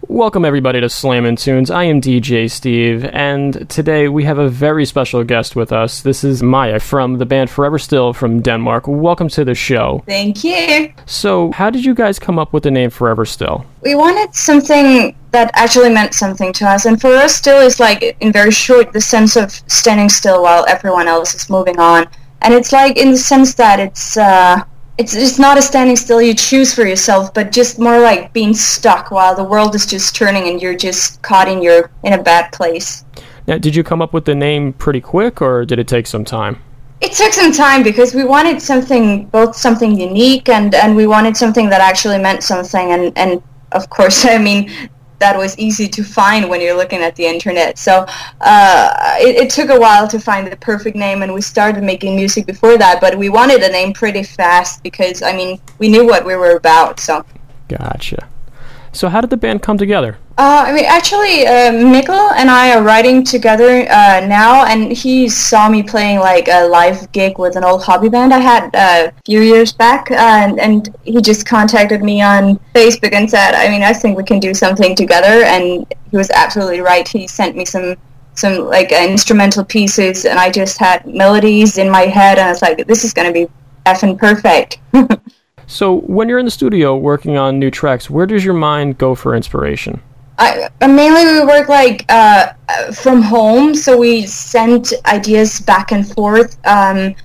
Welcome everybody to SlamminTunes. I am DJ Steve, and today we have a very special guest with us. This is Maja from the band Forever Still from Denmark. Welcome to the show. Thank you. So, how did you guys come up with the name Forever Still? We wanted something that actually meant something to us, and Forever Still is like, in very short, the sense of standing still while everyone else is moving on. And it's like in the sense that it's not a standing still you choose for yourself, but just more like being stuck while the world is just turning and you're just caught in a bad place. Now, did you come up with the name pretty quick, or did it take some time? It took some time because we wanted something unique and we wanted something that actually meant something, and of course, I mean, that was easy to find when you're looking at the internet. So it took a while to find the perfect name, and we started making music before that, but we wanted a name pretty fast because, I mean, we knew what we were about. So. Gotcha. So how did the band come together? Actually, Mikkel and I are writing together now, and he saw me playing like a live gig with an old hobby band I had a few years back, and he just contacted me on Facebook and said, I think we can do something together, and he was absolutely right. He sent me some like instrumental pieces, and I just had melodies in my head, and I was like, this is going to be effing perfect. So when you're in the studio working on new tracks, where does your mind go for inspiration? Mainly we work like from home, so we send ideas back and forth. Both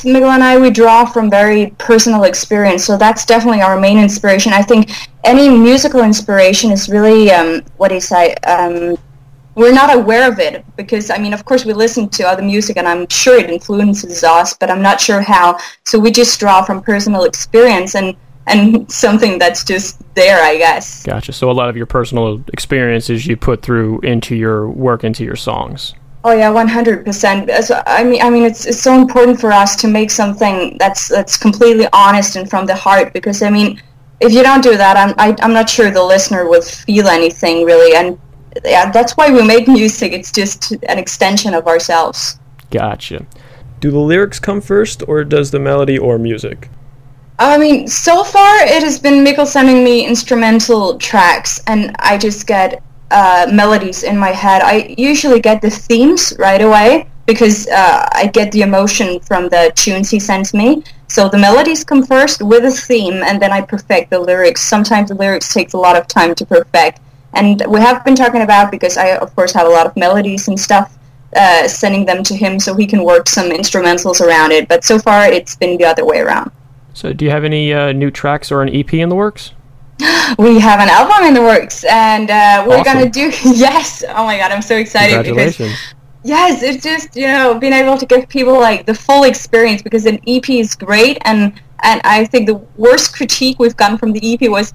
Mikkel and I, we draw from very personal experience, so that's definitely our main inspiration. I think any musical inspiration is really, we're not aware of it because, of course we listen to other music and I'm sure it influences us, but I'm not sure how. So we just draw from personal experience and something that's just there, I guess. Gotcha. So a lot of your personal experiences you put through into your work, into your songs. Oh yeah, 100%. So, it's so important for us to make something that's completely honest and from the heart, because if you don't do that, I'm not sure the listener will feel anything really, and yeah, that's why we make music. It's just an extension of ourselves. Gotcha. Do the lyrics come first, or does the melody or music? So far it has been Mikkel sending me instrumental tracks, and I just get melodies in my head. I usually get the themes right away, because I get the emotion from the tunes he sends me. So the melodies come first with a theme, and then I perfect the lyrics. Sometimes the lyrics take a lot of time to perfect. And we have been talking about, because I, of course, have a lot of melodies and stuff, sending them to him so he can work some instrumentals around it. But so far, it's been the other way around. So do you have any new tracks or an EP in the works? We have an album in the works, and we're Awesome. going to do... Yes! Oh my god, I'm so excited. Congratulations. Because, yes, it's just, being able to give people, like, the full experience, because an EP is great, and I think the worst critique we've gotten from the EP was,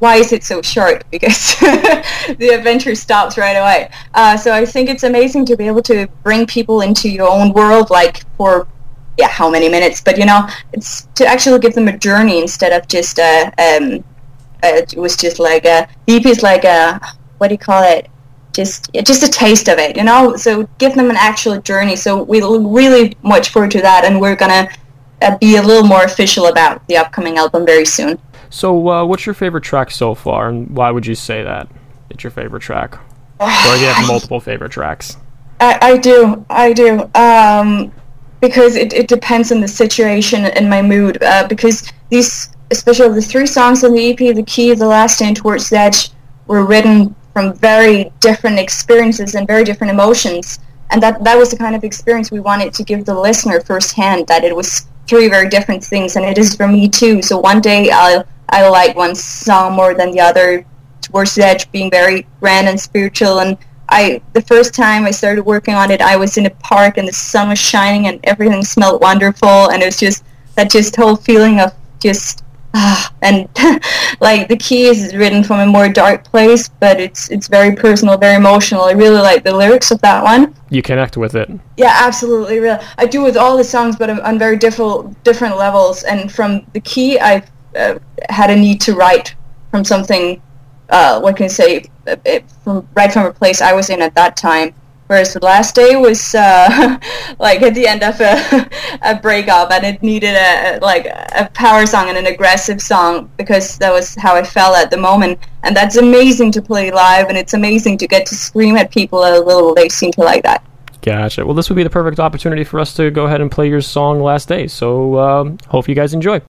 why is it so short? Because the adventure stops right away. So I think it's amazing to be able to bring people into your own world, like for, how many minutes? But, it's to actually give them a journey instead of just, it was just like the EP is like what do you call it? Just a taste of it, So give them an actual journey. So we look really much forward to that, and we're going to be a little more official about the upcoming album very soon. So what's your favorite track so far, and why would you say that it's your favorite track? Or do you have multiple favorite tracks? I do. Because it depends on the situation and my mood. Because these, especially the 3 songs on the EP, The Key, The Last Stand, Towards the Edge, were written from very different experiences and very different emotions. And that was the kind of experience we wanted to give the listener firsthand, that it was 3 very different things, and it is for me too. So one day I like one song more than the other, Towards the Edge being very grand and spiritual, and the first time I started working on it, I was in a park and the sun was shining and everything smelled wonderful, and it was just that whole feeling of just and like The Key is written from a more dark place, but it's very personal, very emotional. I really like the lyrics of that one. You connect with it. Yeah, absolutely. Real. I do with all the songs, but on very different levels. And from The Key, I've had a need to write from something. What can I say? From a place I was in at that time. Whereas the last day was like at the end of a breakup, and it needed a power song and an aggressive song because that was how I felt at the moment. And that's amazing to play live, and it's amazing to get to scream at people a little. They seem to like that. Gotcha. Well, this would be the perfect opportunity for us to go ahead and play your song Last Day. So hope you guys enjoy.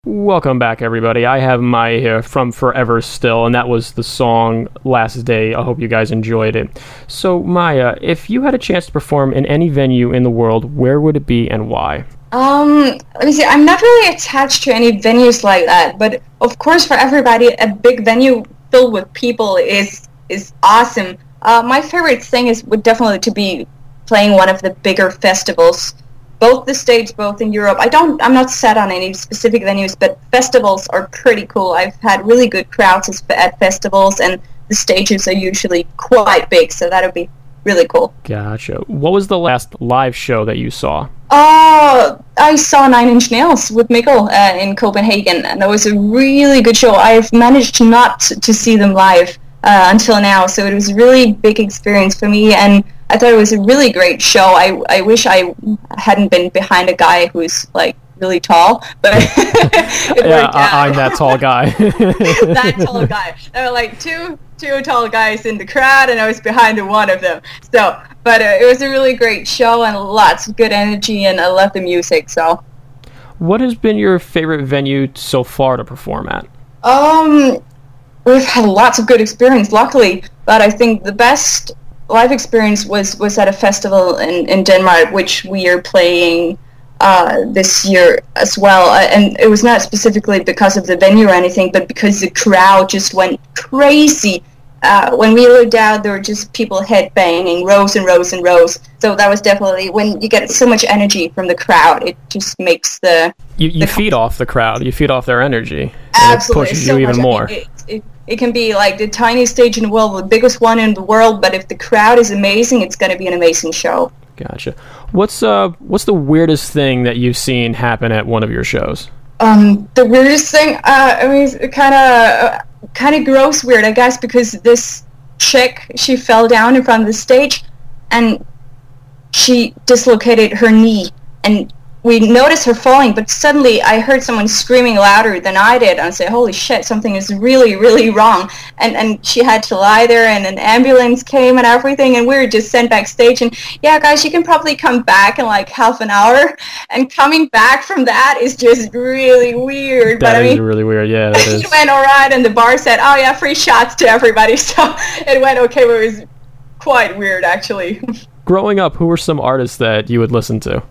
Welcome back, everybody. I have Maja here from Forever Still, and that was the song Last Day. I hope you guys enjoyed it. So, Maja, if you had a chance to perform in any venue in the world, where would it be and why? Let me see. I'm not really attached to any venues like that, but of course, for everybody, a big venue filled with people is awesome. My favorite thing would definitely to be playing one of the bigger festivals. Both the States, both in Europe. I'm not set on any specific venues, but festivals are pretty cool. I've had really good crowds at festivals, and the stages are usually quite big, so that would be really cool. Gotcha. What was the last live show that you saw? I saw Nine Inch Nails with Mikkel in Copenhagen, and that was a really good show. I've managed not to see them live until now, so it was a really big experience for me, and I thought it was a really great show. I wish I hadn't been behind a guy who's like really tall, but yeah, I'm that tall guy. That tall guy. There were like two tall guys in the crowd, and I was behind one of them. So, but it was a really great show and lots of good energy, and I love the music. So, what has been your favorite venue so far to perform at? We've had lots of good experience, luckily, but I think the best live experience was at a festival in Denmark, which we are playing this year as well. And it was not specifically because of the venue or anything, but because the crowd just went crazy. When we looked out, there were just people headbanging, rows and rows and rows. So that was definitely, when you get so much energy from the crowd, it just makes You feed off the crowd. You feed off their energy. Absolutely. And it pushes you even more. It can be like the tiniest stage in the world, the biggest one in the world, but if the crowd is amazing, it's going to be an amazing show. Gotcha. What's the weirdest thing that you've seen happen at one of your shows? The weirdest thing, I mean, it's kind of gross weird, I guess, because this chick, she fell down in front of the stage, and she dislocated her knee, and we noticed her falling, but suddenly I heard someone screaming louder than I did, and I said, holy shit, something is really, really wrong. And she had to lie there, and an ambulance came and everything, and we were just sent backstage, and yeah, guys, you can probably come back in like half an hour, and coming back from that is just really weird. That is really weird, yeah. That is. It went all right, and the bar said, oh yeah, free shots to everybody, so it went okay, but it was quite weird, actually. Growing up, who were some artists that you would listen to?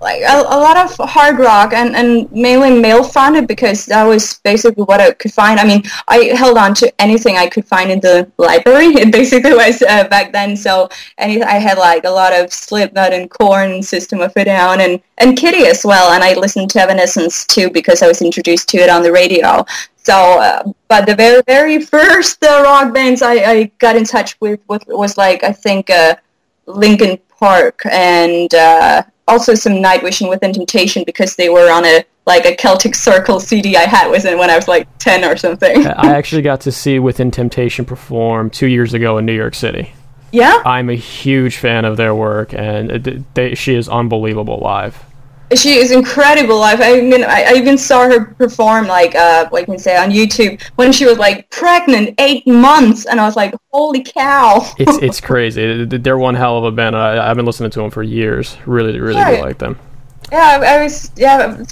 Like a lot of hard rock and mainly male-fronted, because that was basically what I could find. I mean, I held on to anything I could find in the library. It basically was back then. So I had like a lot of Slipknot and Korn, System of a Down, and Kitty as well. And I listened to Evanescence too because I was introduced to it on the radio. So, but the very, very first rock bands I got in touch with was like, I think, Linkin Park, and also some Nightwish and Within Temptation, because they were on a Celtic Circle CD I had when I was like 10 or something. I actually got to see Within Temptation perform 2 years ago in New York City. Yeah? I'm a huge fan of their work, and she is unbelievable live. She is incredible live. I mean, I even saw her perform, like you can say, on YouTube when she was like pregnant, 8 months, and I was like, "Holy cow!" It's crazy. They're one hell of a band. I've been listening to them for years. Really, really do like them. Yeah,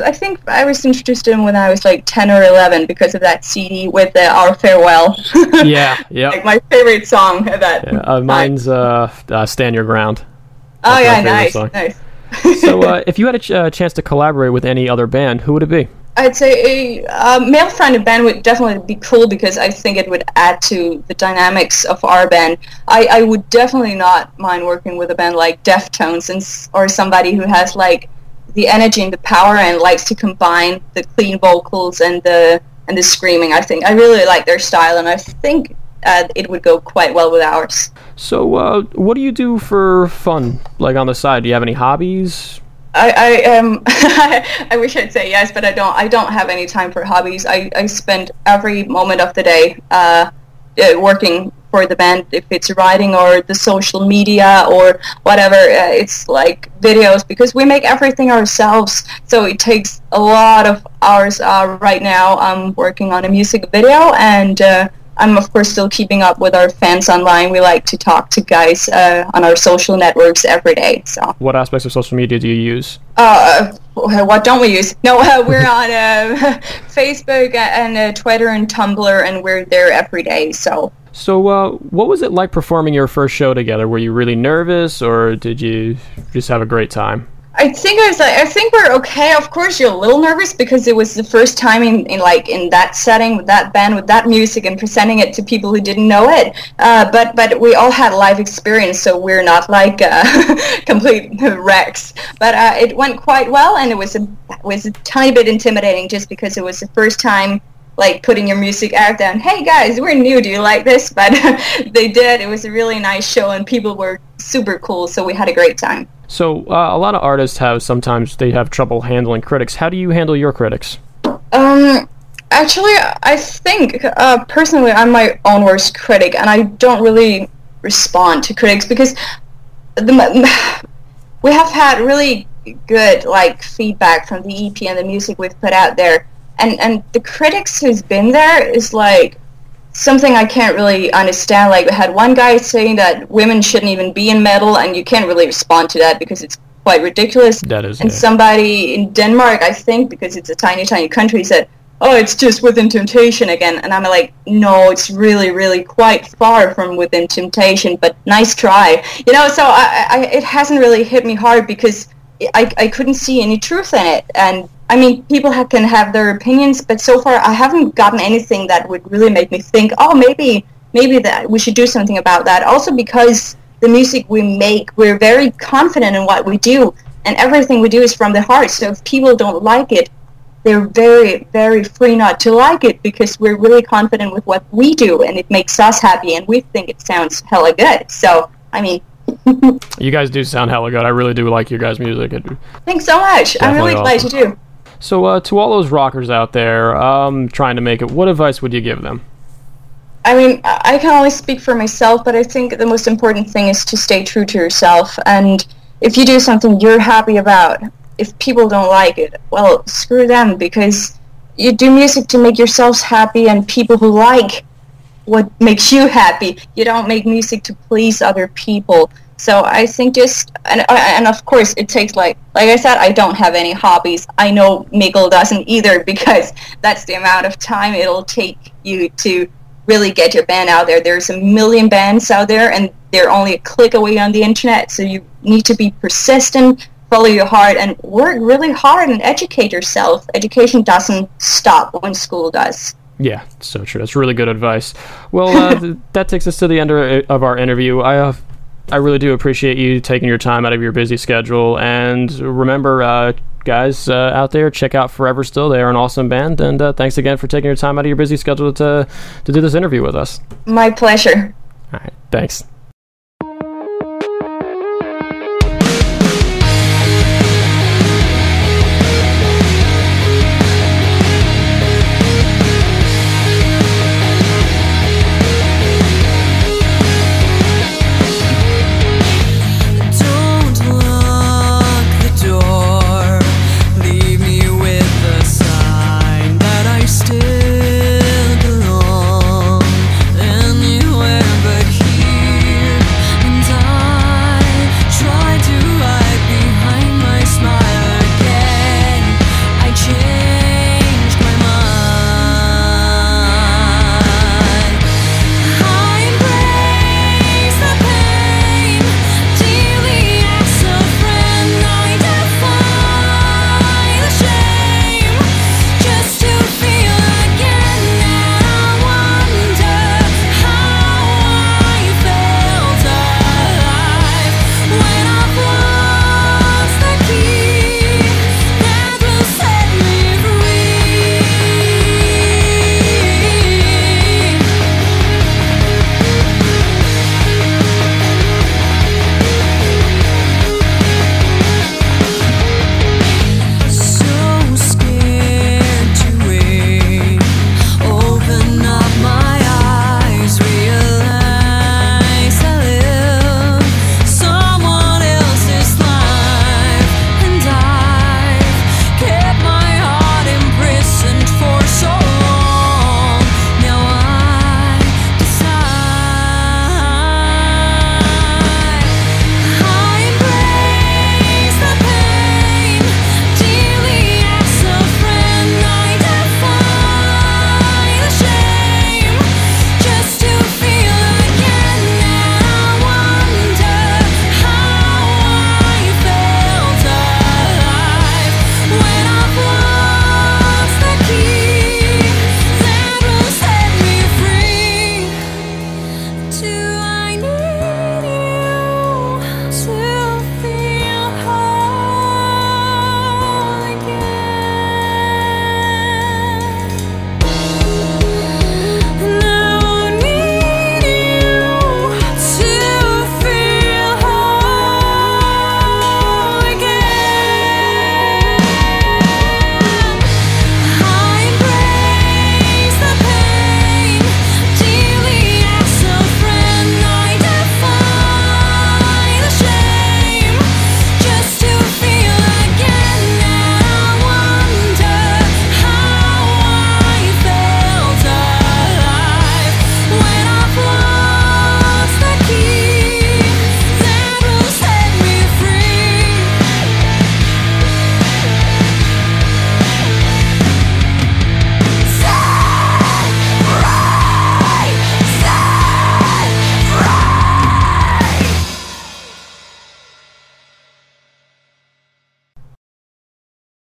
I think I was introduced to them when I was like 10 or 11 because of that CD with Our Farewell. Yeah. Like my favorite song of that. Yeah, mine's Stand Your Ground. Oh yeah, nice. So, if you had a chance to collaborate with any other band, who would it be? I'd say a male-fronted band would definitely be cool, because I think it would add to the dynamics of our band. I would definitely not mind working with a band like Deftones, or somebody who has like the energy and the power and likes to combine the clean vocals and the screaming. I think I really like their style, and I think it would go quite well with ours. So, what do you do for fun, like on the side? Do you have any hobbies? I wish I'd say yes, but I don't. I don't have any time for hobbies. I spend every moment of the day working for the band, if it's writing or the social media or whatever. It's like videos, because we make everything ourselves, so it takes a lot of hours. Right now I'm working on a music video, and I'm, of course, still keeping up with our fans online. We like to talk to guys on our social networks every day. So, what aspects of social media do you use? What don't we use? No, we're on Facebook and Twitter and Tumblr, and we're there every day. So, what was it like performing your first show together? Were you really nervous, or did you just have a great time? I think we're okay. Of course, you're a little nervous because it was the first time in that setting with that band, with that music, and presenting it to people who didn't know it. But we all had live experience, so we're not like complete wrecks. But it went quite well, and it was a tiny bit intimidating just because it was the first time, like, putting your music out there and, hey guys, we're new, do you like this? But they did. It was a really nice show, and people were super cool, so we had a great time. So a lot of artists sometimes they have trouble handling critics. How do you handle your critics? Actually, I think personally I'm my own worst critic, and I don't really respond to critics, because we have had really good feedback from the EP and the music we've put out there. And the critics who's been there is like something I can't really understand. Like, we had one guy saying that women shouldn't even be in metal, and you can't really respond to that because it's quite ridiculous. That is. And somebody in Denmark, I think, because it's a tiny, tiny country, said, "Oh, it's just Within Temptation again." And I'm like, no, it's really, really quite far from Within Temptation, but nice try. So it hasn't really hit me hard because I couldn't see any truth in it. And I mean, people can have their opinions, but so far I haven't gotten anything that would really make me think, oh, maybe that we should do something about that. Also because the music we make, we're very confident in what we do, and everything we do is from the heart. So if people don't like it, they're very, very free not to like it because we're really confident with what we do and it makes us happy and we think it sounds hella good. So, I mean... You guys do sound hella good. I really do like your guys' music. Thanks so much. I'm really glad you do. So, to all those rockers out there trying to make it, what advice would you give them? I mean, I can only speak for myself, but I think the most important thing is to stay true to yourself. And if you do something you're happy about, if people don't like it, well, screw them, because you do music to make yourselves happy and people who like what makes you happy. You don't make music to please other people. So I think just, and of course it takes, like I said, I don't have any hobbies. I know Mikkel doesn't either, because that's the amount of time it'll take you to really get your band out there. There's a million bands out there, and they're only a click away on the internet, so you need to be persistent, follow your heart, and work really hard and educate yourself. Education doesn't stop when school does. Yeah, so true. That's really good advice. Well, that takes us to the end of our interview. I really do appreciate you taking your time out of your busy schedule. And remember, guys out there, check out Forever Still. They are an awesome band. And thanks again for taking your time out of your busy schedule to do this interview with us. My pleasure. All right, thanks.